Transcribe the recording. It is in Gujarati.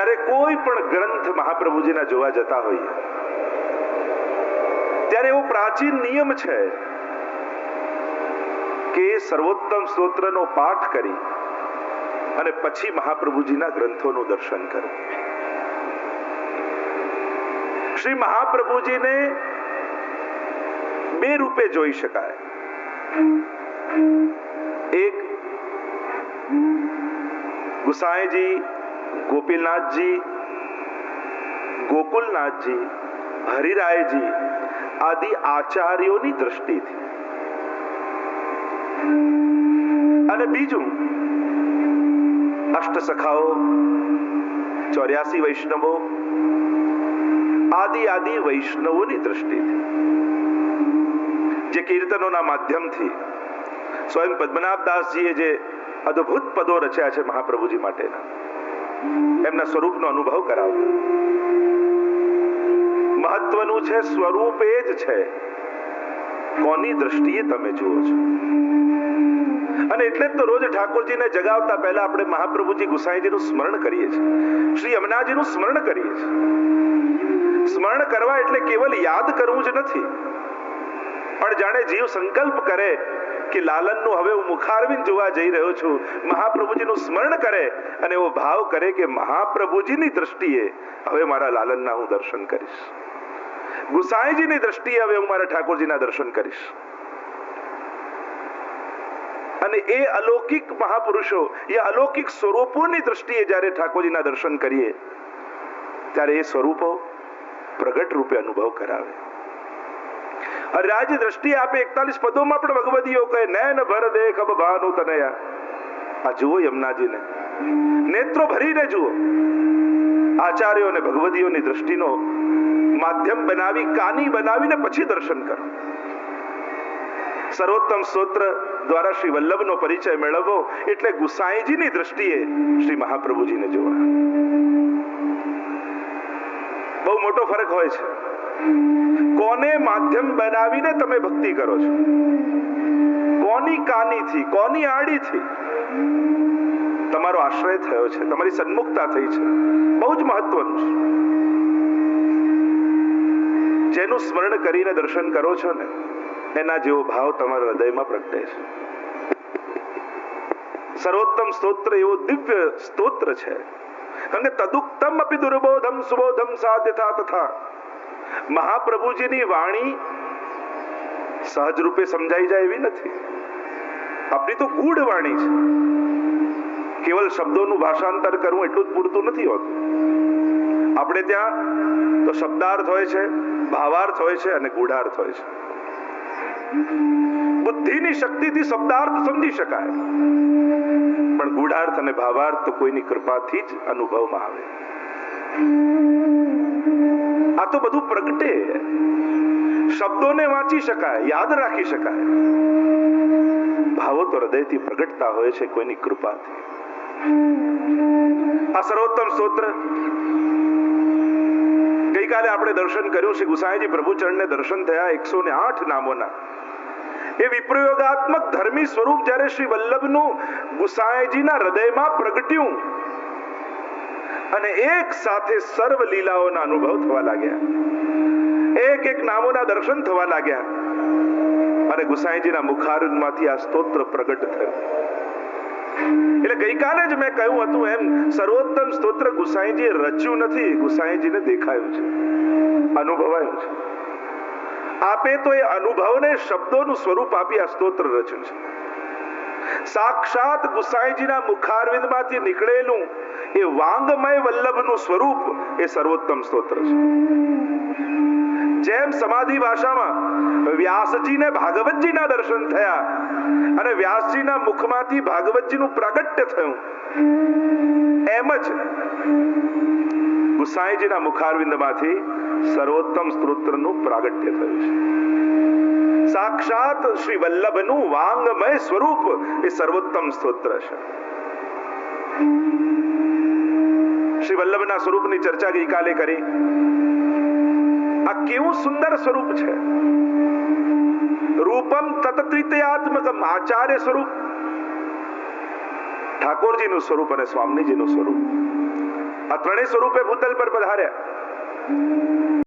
જ્યારે કોઈ પણ ગ્રંથ મહાપ્રભુજીના જોવા જતા હોઈએ ત્યારે એવો પ્રાચીન નિયમ છે કે સર્વોત્તમ સ્તોત્રનો પાઠ કરી અને પછી મહાપ્રભુજીના ગ્રંથોનું દર્શન કરવું. શ્રી મહાપ્રભુજીને બે રૂપે જોઈ શકાય. એક ગુસાઈજી, ગોપીનાથજી, ગોકુલનાથજી, હરિરાયજી આદિ આચાર્યોની દ્રષ્ટિથી, અને બીજું અષ્ટસખાઓ, 84 વૈષ્ણવો આદિ વૈષ્ણવોની દ્રષ્ટિથી, જે કીર્તનોના માધ્યમથી સ્વયં પદ્મનાભદાસજીએ જે અદ્ભુત પદો રચ્યા છે મહાપ્રભુજી માટેના, એમના સ્વરૂપનો અનુભવ કરાવતા. મહત્વનું છે સ્વરૂપ એ જ છે, કોની દ્રષ્ટિએ તમે જુઓ છો. અને એટલે જ તો રોજ ઠાકોરજીને જગાવતા પહેલા આપણે મહાપ્રભુજી ગુસાઈજીનું સ્મરણ કરીએ છીએ, શ્રી યમુનાજીનું સ્મરણ કરીએ છીએ. સ્મરણ કરવા એટલે કેવલ યાદ કરવું જ નથી, પણ જાણે જીવ સંકલ્પ કરે કે લાલનનું હવે હું મુખારવિંદ જોવા જઈ રહ્યો છું, મહાપ્રભુજીનું સ્મરણ કરે અને એવો ભાવ કરે કે મહાપ્રભુજીની દ્રષ્ટિએ હવે મારા લાલનના હું દર્શન કરીશ, ગુસાઈજીની દ્રષ્ટિએ હવે હું મારા ઠાકોરજીના દર્શન કરીશ. અને એ અલૌકિક મહાપુરુષો, એ અલૌકિક સ્વરૂપોની દ્રષ્ટિએ જ્યારે ઠાકોરજીના દર્શન કરીએ ત્યારે એ સ્વરૂપો પ્રગટ રૂપે અનુભવ કરાવે. હરિરાયજી દ્રષ્ટિ આપે 41 પદોમાં પણ ભગવદીઓ કહે, નૈન ભર દેખ અબ ભાનુ તનયા. આ જુઓ યમુનાજીને, નેત્રો ભરીને જુઓ. આચાર્યો અને ભગવદીઓની દ્રષ્ટિનો માધ્યમ બનાવી, કાની બનાવીને પછી દર્શન કરો. સર્વોત્તમ સ્તોત્ર દ્વારા શ્રી વલ્લભનો પરિચય મેળવવો એટલે ગુસાઈજીની દ્રષ્ટિએ શ્રી મહાપ્રભુજીને જોવા. બહુ મોટો ફરક હોય છે. કોને માધ્યમ બનાવીને તમે ભક્તિ કરો છો, કોની કાનીથી, કોની આડીથી તમારો આશ્રય થયો છે, તમારી સન્મુખતા થઈ છે, બહુ જ મહત્વનું છે. જેનું સ્મરણ કરીને દર્શન કરો છો ને, એના જેવો ભાવ તમારા હૃદયમાં પ્રગટે છે. સર્વોત્તમ સ્તોત્ર એવો દિવ્ય સ્તોત્ર છે, કારણ કે તદુક્તમ અપી દુર્બોધમ સુબોધમ સાધ્યથા તથા. મહાપ્રભુજીની વાણી સહજ રૂપે સમજાઈ જાય એવી નથી. આપણી તો ગૂઢ વાણી છે. કેવલ શબ્દોનું ભાષાંતર કરવું એટલું જ પૂરતું નથી હોતું. આપણે ત્યાં તો શબ્દાર્થ હોય છે, ભાવાર્થ હોય છે અને ગૂઢાર્થ હોય છે. બુદ્ધિની શક્તિથી શબ્દાર્થ સમજી શકાય, પણ ગૂઢાર્થ અને ભાવાર્થ તો કોઈની કૃપાથી જ અનુભવમાં આવે. આ તો બધું પ્રગટે. શબ્દોને વાંચી શકાય, યાદ રાખી શકાય, ભાવો તો હૃદયથી પ્રગટતા હોય છે કોઈની કૃપાથી. આ સર્વોત્તમ સ્તોત્ર ગઈકાલે આપણે દર્શન કર્યું. શ્રી ગુસાઈજી પ્રભુચરણને દર્શન થયા 108 નામોના. એ વિપ્રયોગાત્મક ધર્મી સ્વરૂપ જ્યારે શ્રી વલ્લભનું ગુસાઈજીના હૃદયમાં પ્રગટ્યું અને એક સાથે સર્વ લીલાઓના અનુભવ થવા લાગ્યા, એક એક નામોના દર્શન થવા લાગ્યા અને ગુસાઈજીના મુખારવિંદમાંથી આ સ્તોત્ર પ્રગટ થયું. એટલે ગઈકાલે જ મેં કહ્યું હતું એમ, સર્વોત્તમ સ્તોત્ર ગુસાઈજીએ રચ્યું નથી, ગુસાઈજીને દેખાયું છે, અનુભવાયું છે. આપે તો એ અનુભવને શબ્દોનું સ્વરૂપ આપી આ સ્તોત્ર રચ્યું છે. સાક્ષાત ગુસાઈજીના મુખારવિંદમાંથી નીકળેલું એ વાંગમય વલ્લભનું સ્વરૂપ એ સર્વોત્તમ સ્તોત્ર છે. જેમ સમાધિ ભાષામાં વ્યાસજીને ભાગવતજીના દર્શન થયા અને વ્યાસજીના મુખમાંથી ભાગવતજીનું પ્રાગટ્ય થયું, એમ જ ગુસાઈજીના મુખારવિંદમાંથી સર્વોત્તમ સ્તોત્રનું પ્રાગટ્ય થયું છે. સાક્ષાત શ્રી વલ્લભનું વાંગમય સ્વરૂપ એ સર્વોત્તમ સ્તોત્ર છે. શ્રી વલ્લભના સ્વરૂપની ચર્ચા ગઈકાલે કરી. આ કેવું સુંદર સ્વરૂપ છે. રૂપમ તત્ત્રિતયાત્મકમ, આચાર્ય સ્વરૂપ ઠાકોરજીનું સ્વરૂપ અને સ્વામીજીનું સ્વરૂપ. આ ત્રણેય સ્વરૂપે ભૂતલ પર પધાર્યા.